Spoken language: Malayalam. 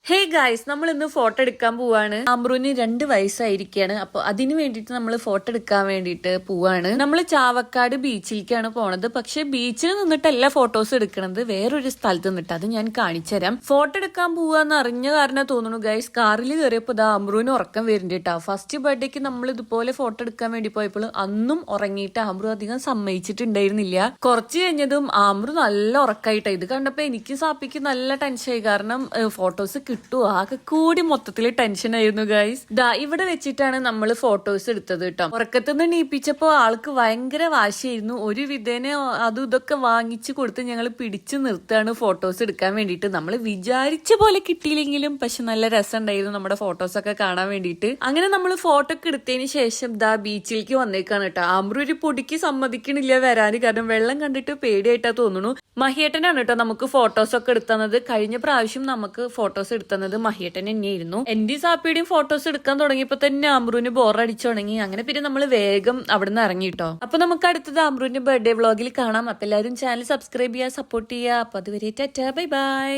ഹേ ഗായ്സ്, നമ്മൾ ഇന്ന് ഫോട്ടോ എടുക്കാൻ പോവാണ്. അമ്രുവിന് 2 വയസ്സായിരിക്കാണ്. അപ്പൊ അതിന് വേണ്ടിട്ട് നമ്മൾ ഫോട്ടോ എടുക്കാൻ വേണ്ടിട്ട് പോവാണ്. നമ്മൾ ചാവക്കാട് ബീച്ചിലേക്കാണ് പോണത്. പക്ഷെ ബീച്ചിൽ നിന്നിട്ടല്ല ഫോട്ടോസ് എടുക്കണത്, വേറൊരു സ്ഥലത്ത് നിന്നിട്ട്. അത് ഞാൻ കാണിച്ചുതരാം. ഫോട്ടോ എടുക്കാൻ പോവാന്ന് അറിഞ്ഞ കാരണം തോന്നുന്നു ഗൈസ്, കാറിൽ കയറിയപ്പോ അമ്രുവിന് ഉറക്കം വരുന്നുണ്ട്. ഫസ്റ്റ് ബർത്ത്ഡേക്ക് നമ്മൾ ഇതുപോലെ ഫോട്ടോ എടുക്കാൻ വേണ്ടി പോയപ്പോൾ അന്നും ഉറങ്ങിയിട്ട് അമ്രു അധികം സമ്മതിച്ചിട്ടുണ്ടായിരുന്നില്ല. കുറച്ച് കഴിഞ്ഞതും അമ്രു നല്ല ഉറക്കായിട്ടാ. ഇത് കണ്ടപ്പോ എനിക്ക് സാപ്പിക്ക് നല്ല ടെൻഷനായി. കാരണം ഫോട്ടോസ് കിട്ടുമോ ആകെ കൂടി മൊത്തത്തിൽ ടെൻഷൻ ആയിരുന്നു ഗൈസ്. ഇവിടെ വെച്ചിട്ടാണ് നമ്മൾ ഫോട്ടോസ് എടുത്തത് കേട്ടോ. ഉറക്കത്തുനിന്ന് നീപ്പിച്ചപ്പോ ആൾക്ക് ഭയങ്കര വാശിയായിരുന്നു. ഒരു വിധേന അതും ഇതൊക്കെ വാങ്ങിച്ചു കൊടുത്ത് ഞങ്ങൾ പിടിച്ചു നിർത്താണ് ഫോട്ടോസ് എടുക്കാൻ വേണ്ടിയിട്ട്. നമ്മൾ വിചാരിച്ച പോലെ കിട്ടിയില്ലെങ്കിലും പക്ഷെ നല്ല രസം ഉണ്ടായിരുന്നു നമ്മുടെ ഫോട്ടോസ് ഒക്കെ കാണാൻ വേണ്ടിയിട്ട്. അങ്ങനെ നമ്മൾ ഫോട്ടോ ഒക്കെ എടുത്തതിന് ശേഷം ബീച്ചിലേക്ക് വന്നേക്കാണ് കേട്ടോ. അമ്രു ഒരു പൊടിക്ക് സമ്മതിക്കണില്ല വരാന്, കാരണം വെള്ളം കണ്ടിട്ട് പേടിയായിട്ടാ തോന്നുന്നു. മഹിയേട്ടനാണ് കേട്ടോ നമുക്ക് ഫോട്ടോസ് ഒക്കെ എടുത്തത്. കഴിഞ്ഞ പ്രാവശ്യം നമുക്ക് ഫോട്ടോസ് എടുത്തത് മഹിയേട്ടൻ തന്നെയായിരുന്നു. എന്റെ സാപ്പിയുടെയും ഫോട്ടോസ് എടുക്കാൻ തുടങ്ങിയപ്പോ തന്നെ അമ്രുവിന് ബോറടിച്ചു തുടങ്ങി. അങ്ങനെ പിന്നെ നമ്മൾ വേഗം അവിടെ നിന്ന് ഇറങ്ങിട്ടോ. അപ്പൊ നമുക്ക് അടുത്തത് അമ്രുവിന്റെ ബർത്ത്ഡേ വ്ളോഗിൽ കാണാം. അപ്പൊ എല്ലാവരും ചാനൽ സബ്സ്ക്രൈബ് ചെയ്യുക, സപ്പോർട്ട് ചെയ്യുക. അപ്പൊ അതുവരെ ടാറ്റാ, ബൈ ബൈ.